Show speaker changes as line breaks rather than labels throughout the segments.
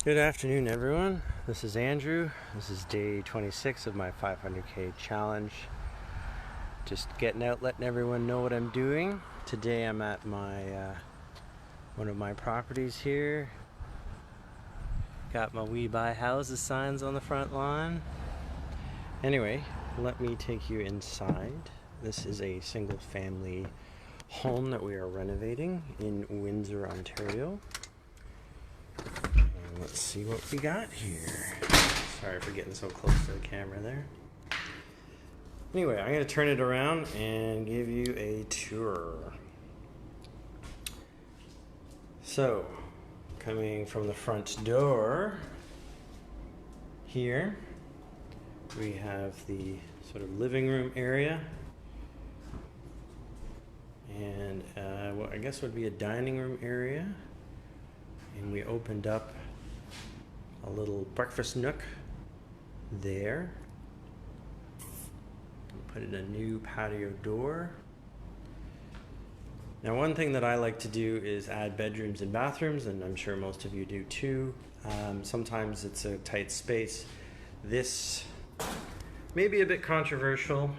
Good afternoon, everyone. This is Andrew. This is day 26 of my 500K challenge. Just getting out, letting everyone know what I'm doing. Today I'm at my one of my properties here. Got my "We Buy Houses" signs on the front lawn. Anyway, let me take you inside. This is a single-family home that we are renovating in Windsor, Ontario. Let's see what we got here. Sorry for getting so close to the camera there. Anyway, I'm going to turn it around and give you a tour. So, coming from the front door, here we have the sort of living room area. And what I guess would be a dining room area. And we opened up a little breakfast nook there. Put in a new patio door. Now, one thing that I like to do is add bedrooms and bathrooms, and I'm sure most of you do too. Sometimes it's a tight space. This may be a bit controversial,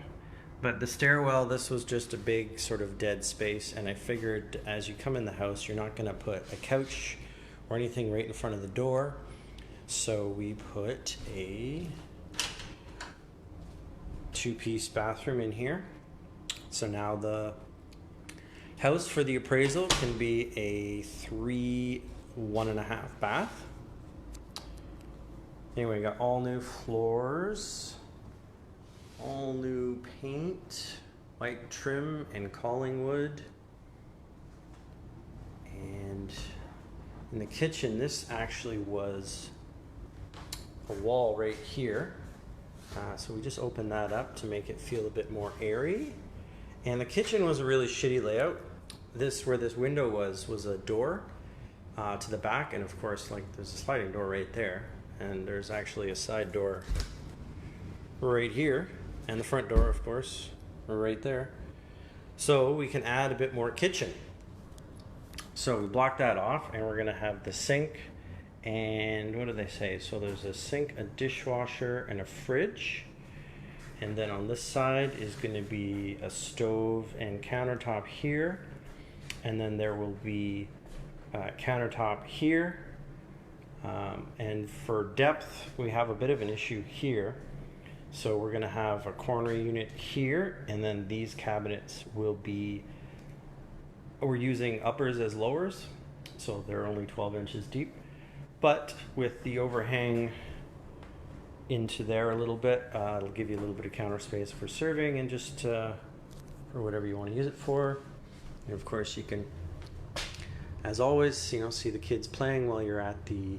but the stairwell, this was just a big sort of dead space, and I figured as you come in the house, you're not gonna put a couch or anything right in front of the door. So we put a two-piece bathroom in here. So now the house for the appraisal can be a 3 1.5 bath. Anyway, got all new floors, all new paint, white trim and calling wood. And in the kitchen, this actually was a wall right here. So we just opened that up to make it feel a bit more airy. And the kitchen was a really shitty layout. Where this window was a door to the back, and of course, like, there's a sliding door right there, and there's actually a side door right here, and the front door, of course, right there. So we can add a bit more kitchen. So we blocked that off, and we're gonna have the sink, and what do they say? So there's a sink, a dishwasher, and a fridge. And then on this side is gonna be a stove and countertop here. And then there will be countertop here. And for depth, we have a bit of an issue here. So we're gonna have a corner unit here, and then these cabinets will be, we're using uppers as lowers, so they're only 12 inches deep. But with the overhang into there a little bit, it'll give you a little bit of counter space for serving and just for whatever you want to use it for. And of course, you can, as always, see the kids playing while you're at the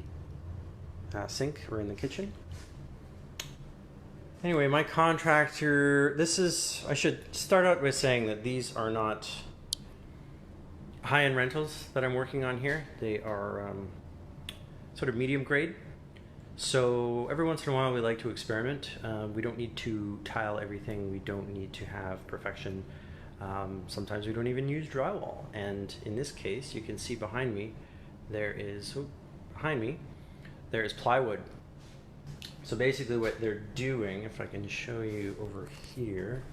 sink or in the kitchen. Anyway, my contractor, I should start out by saying that these are not high-end rentals that I'm working on here. They are sort of medium grade. So every once in a while we like to experiment. We don't need to tile everything. We don't need to have perfection. Sometimes we don't even use drywall. And in this case, you can see behind me, there is plywood. So basically what they're doing, if I can show you over here,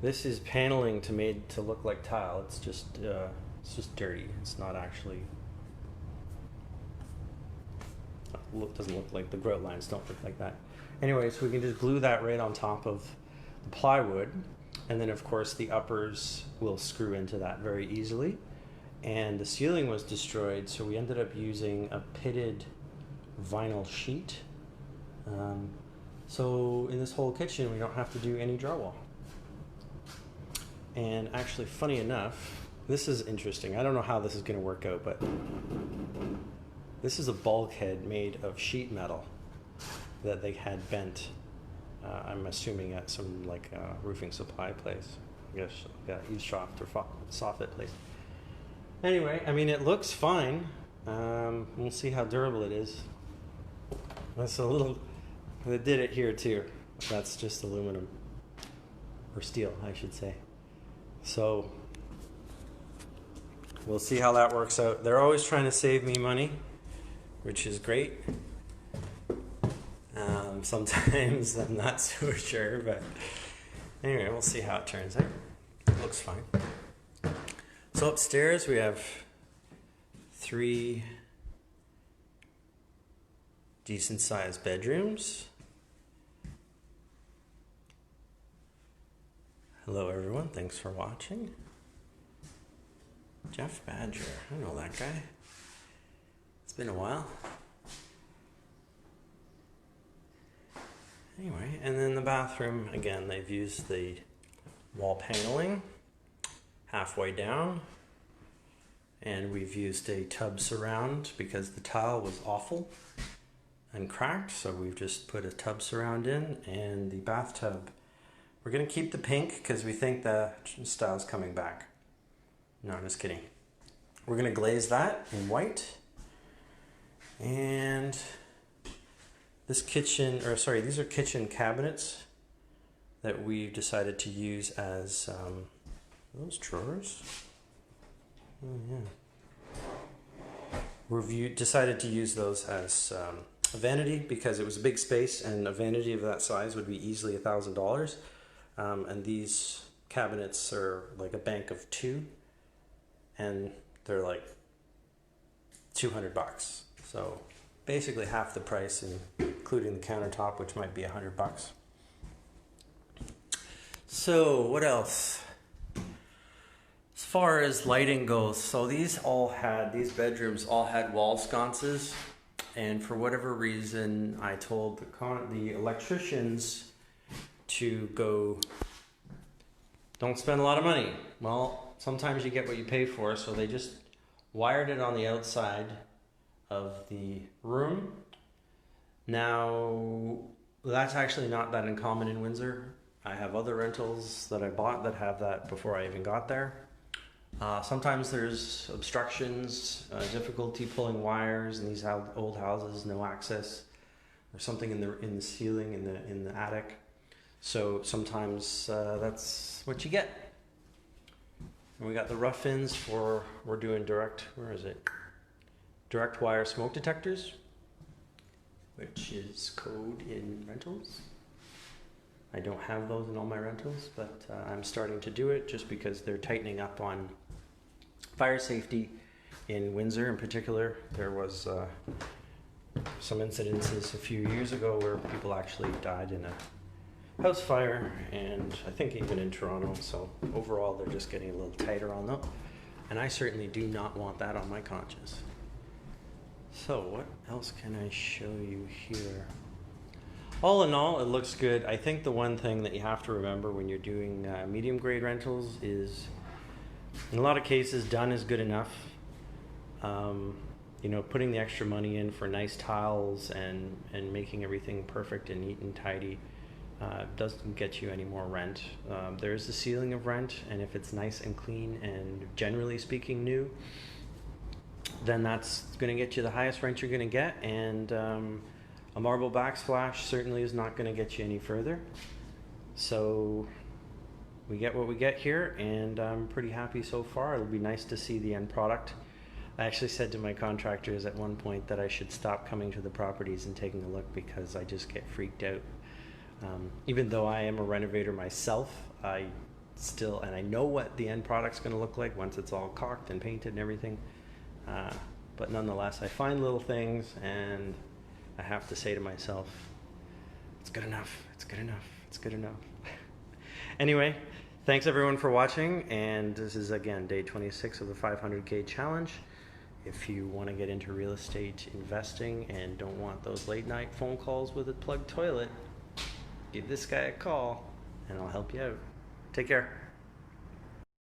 this is paneling made to look like tile. It's just dirty. It's not actually, doesn't look like, the grout lines don't look like that. Anyway, so we can just glue that right on top of the plywood, and then of course the uppers will screw into that very easily. And the ceiling was destroyed, so we ended up using a pitted vinyl sheet. So in this whole kitchen, we don't have to do any drywall. And actually, funny enough, this is interesting. I don't know how this is going to work out, but this is a bulkhead made of sheet metal that they had bent. I'm assuming at some roofing supply place. I guess eavesdropped or soffit place. Anyway, I mean, it looks fine. We'll see how durable it is. That's a little. They did it here too. That's just aluminum or steel, I should say. So we'll see how that works out. They're always trying to save me money, which is great. Sometimes I'm not so sure, but anyway, we'll see how it turns out. It looks fine. So upstairs we have 3 decent sized bedrooms. Hello everyone, thanks for watching. Jeff Badger, I know that guy. It's been a while. Anyway, and then the bathroom, again, they've used the wall paneling halfway down, and we've used a tub surround because the tile was awful and cracked, so we've just put a tub surround in. And the bathtub, we're going to keep the pink because we think the style's coming back. No, I'm just kidding. We're going to glaze that in white. And this kitchen, or sorry, these are kitchen cabinets that we've decided to use as those drawers. Oh yeah. We've decided to use those as a vanity because it was a big space, and a vanity of that size would be easily $1,000. And these cabinets are like a bank of 2, and they're like $200. So basically half the price, including the countertop, which might be $100. So what else? As far as lighting goes, so these bedrooms all had wall sconces, and for whatever reason, I told the electricians to go, don't spend a lot of money. Well, sometimes you get what you pay for, so they just wired it on the outside of the room. Now, that's actually not that uncommon in Windsor. I have other rentals that I bought that have that before I even got there. Sometimes there's obstructions, difficulty pulling wires in these old houses, no access, or something in the ceiling in the attic. So sometimes that's what you get. And we got the rough-ins we're doing direct wire smoke detectors, which is code in rentals. I don't have those in all my rentals, but I'm starting to do it just because they're tightening up on fire safety in Windsor in particular. There was some incidences a few years ago where people actually died in a house fire, and I think even in Toronto. So overall, they're just getting a little tighter on them, and I certainly do not want that on my conscience. So what else can I show you here? All in all, it looks good. I think the one thing that you have to remember when you're doing medium grade rentals is, in a lot of cases, done is good enough. You know, putting the extra money in for nice tiles and making everything perfect and neat and tidy doesn't get you any more rent. There is a ceiling of rent, and if it's nice and clean and generally speaking new, then that's going to get you the highest rent you're going to get. And a marble backsplash certainly is not going to get you any further. So we get what we get here, and I'm pretty happy so far. It'll be nice to see the end product. I actually said to my contractors at one point that I should stop coming to the properties and taking a look because I just get freaked out. Even though I am a renovator myself, I know what the end product's going to look like once it's all caulked and painted and everything. But nonetheless, I find little things, and I have to say to myself, it's good enough, it's good enough, it's good enough. Anyway, thanks everyone for watching, and this is again day 26 of the 500K challenge. If you want to get into real estate investing and don't want those late night phone calls with a plugged toilet, give this guy a call and I'll help you out. Take care.